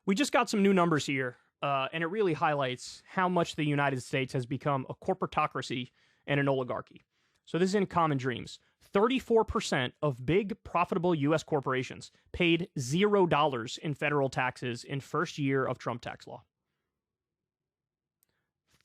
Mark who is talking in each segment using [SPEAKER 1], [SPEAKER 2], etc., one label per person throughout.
[SPEAKER 1] We just got some new numbers here, and it really highlights how much the United States has become a corporatocracy and an oligarchy. So this is in Common Dreams. 34% of big, profitable U.S. corporations paid $0 in federal taxes in first year of Trump tax law.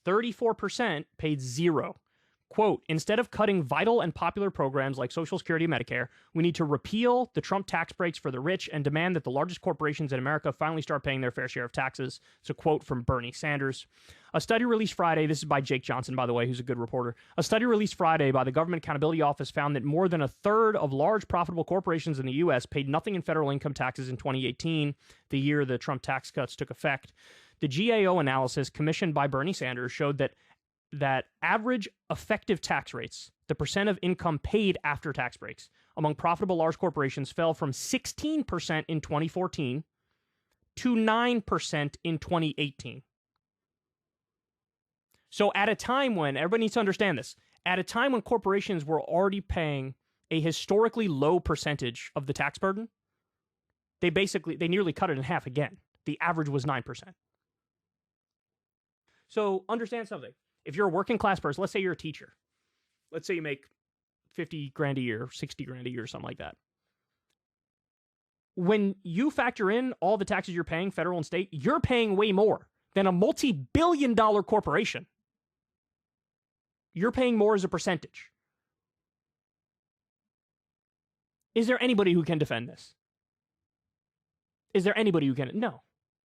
[SPEAKER 1] 34% paid zero. Quote, instead of cutting vital and popular programs like Social Security and Medicare, we need to repeal the Trump tax breaks for the rich and demand that the largest corporations in America finally start paying their fair share of taxes. It's a quote from Bernie Sanders. A study released Friday, this is by Jake Johnson, by the way, who's a good reporter. A study released Friday by the Government Accountability Office found that more than a third of large profitable corporations in the U.S. paid nothing in federal income taxes in 2018, the year the Trump tax cuts took effect. The GAO analysis commissioned by Bernie Sanders showed that average effective tax rates, the percent of income paid after tax breaks, among profitable large corporations fell from 16% in 2014 to 9% in 2018. So at a time when, everybody needs to understand this, at a time when corporations were already paying a historically low percentage of the tax burden, they nearly cut it in half again. The average was 9%. So understand something. If you're a working class person, let's say you're a teacher. Let's say you make 50 grand a year, 60 grand a year, something like that. When you factor in all the taxes you're paying, federal and state, you're paying way more than a multi-billion-dollar corporation. You're paying more as a percentage. Is there anybody who can defend this? Is there anybody who can? No.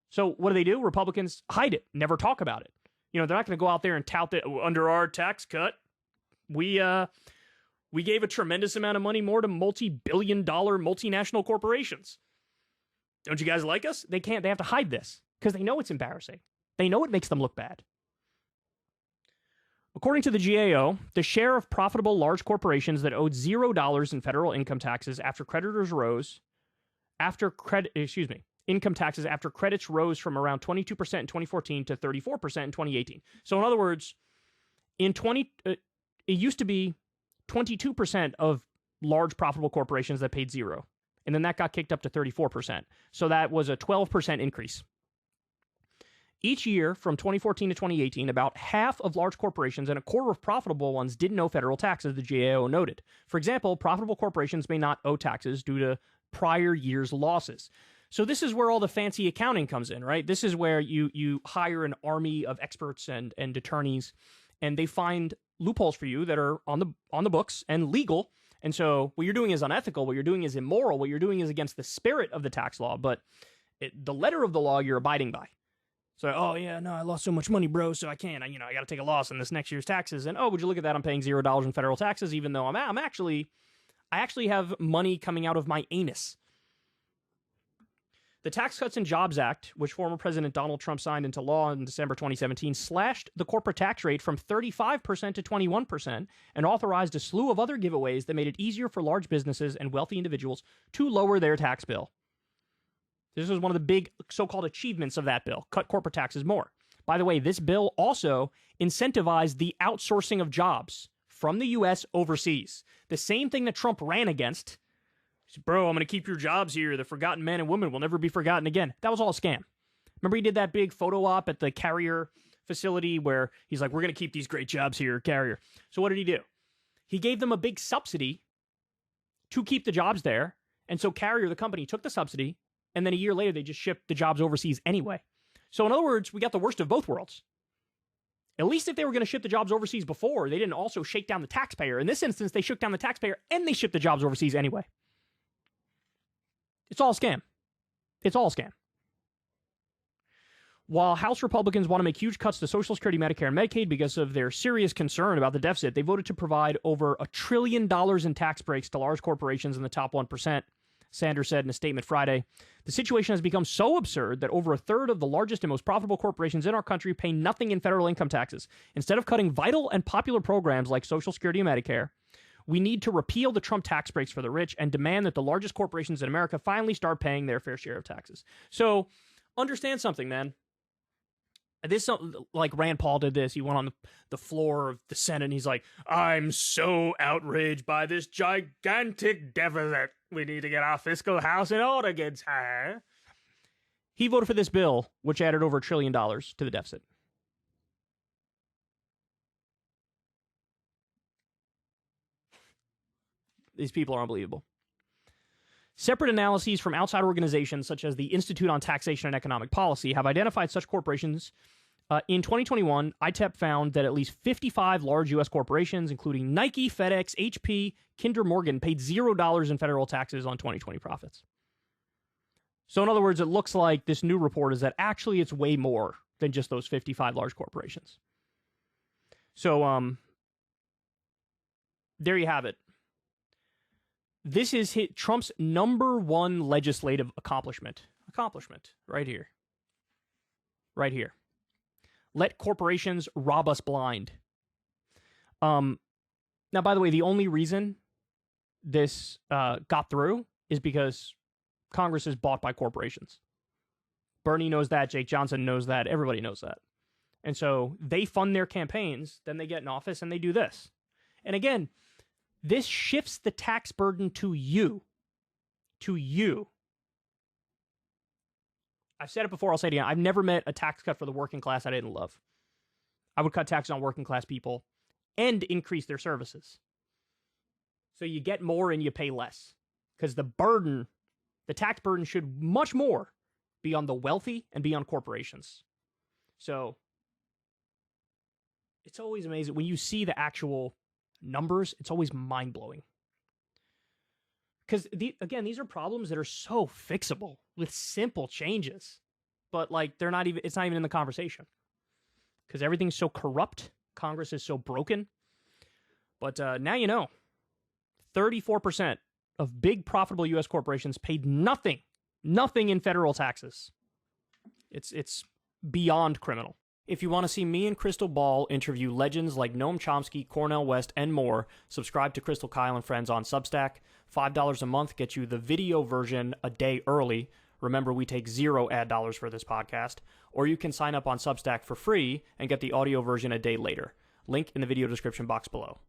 [SPEAKER 1] So what do? Republicans hide it, never talk about it. You know, they're not going to go out there and tout that under our tax cut, we gave a tremendous amount of money more to multi-billion-dollar multinational corporations. Don't you guys like us? They can't. They have to hide this because they know it's embarrassing. They know it makes them look bad. According to the GAO, the share of profitable large corporations that owed $0 in federal income taxes after income taxes after credits rose from around 22% in 2014 to 34% in 2018. So in other words, it used to be 22% of large profitable corporations that paid zero. And then that got kicked up to 34%. So that was a 12% increase. Each year from 2014 to 2018, about half of large corporations and a quarter of profitable ones didn't owe federal taxes, the GAO noted. For example, profitable corporations may not owe taxes due to prior year's losses. So this is where all the fancy accounting comes in, right? This is where you hire an army of experts and attorneys, and they find loopholes for you that are on the books and legal. And so what you're doing is unethical. What you're doing is immoral. What you're doing is against the spirit of the tax law. But the letter of the law you're abiding by. So, oh yeah, no, I lost so much money, bro, so I can't. I got to take a loss in this next year's taxes. And oh, would you look at that? I'm paying $0 in federal taxes, even though I actually have money coming out of my anus. The Tax Cuts and Jobs Act, which former President Donald Trump signed into law in December 2017, slashed the corporate tax rate from 35% to 21% and authorized a slew of other giveaways that made it easier for large businesses and wealthy individuals to lower their tax bill. This was one of the big so-called achievements of that bill, cut corporate taxes more. By the way, this bill also incentivized the outsourcing of jobs from the U.S. overseas. The same thing that Trump ran against. Bro, I'm going to keep your jobs here. The forgotten men and women will never be forgotten again. That was all a scam. Remember he did that big photo op at the Carrier facility where he's like, we're going to keep these great jobs here, Carrier. So what did he do? He gave them a big subsidy to keep the jobs there. And so Carrier, the company, took the subsidy, and then a year later, they just shipped the jobs overseas anyway. So in other words, we got the worst of both worlds. At least if they were going to ship the jobs overseas before, they didn't also shake down the taxpayer. In this instance, they shook down the taxpayer and they shipped the jobs overseas anyway. It's all a scam. It's all a scam. While House Republicans want to make huge cuts to Social Security, Medicare, and Medicaid because of their serious concern about the deficit, they voted to provide over $1 trillion in tax breaks to large corporations in the top 1%, Sanders said in a statement Friday. The situation has become so absurd that over a third of the largest and most profitable corporations in our country pay nothing in federal income taxes. Instead of cutting vital and popular programs like Social Security and Medicare, we need to repeal the Trump tax breaks for the rich and demand that the largest corporations in America finally start paying their fair share of taxes. So understand something, man. This, like Rand Paul did this. He went on the floor of the Senate and he's like, I'm so outraged by this gigantic deficit. We need to get our fiscal house in order, kids. He voted for this bill, which added over $1 trillion to the deficit. These people are unbelievable. Separate analyses from outside organizations such as the Institute on Taxation and Economic Policy have identified such corporations. In 2021, ITEP found that at least 55 large U.S. corporations, including Nike, FedEx, HP, Kinder Morgan, paid $0 in federal taxes on 2020 profits. So in other words, it looks like this new report is that actually it's way more than just those 55 large corporations. So there you have it. This is Trump's number one legislative accomplishment. Right here. Right here. Let corporations rob us blind. Now, by the way, the only reason this got through is because Congress is bought by corporations. Bernie knows that. Jake Johnson knows that. Everybody knows that. And so they fund their campaigns. Then they get in office and they do this. And again, this shifts the tax burden to you. To you. I've said it before, I'll say it again. I've never met a tax cut for the working class I didn't love. I would cut taxes on working class people and increase their services. So you get more and you pay less. Because the tax burden should much more be on the wealthy and be on corporations. So it's always amazing. When you see the actual numbers, it's always mind-blowing. Because, again, these are problems that are so fixable with simple changes. But, like, it's not even in the conversation. Because everything's so corrupt. Congress is so broken. But now you know. 34% of big profitable U.S. corporations paid nothing in federal taxes. It's beyond criminal. If you want to see me and Crystal Ball interview legends like Noam Chomsky, Cornel West, and more, subscribe to Crystal Kyle and Friends on Substack. $5 a month gets you the video version a day early. Remember, we take 0 ad dollars for this podcast. Or you can sign up on Substack for free and get the audio version a day later. Link in the video description box below.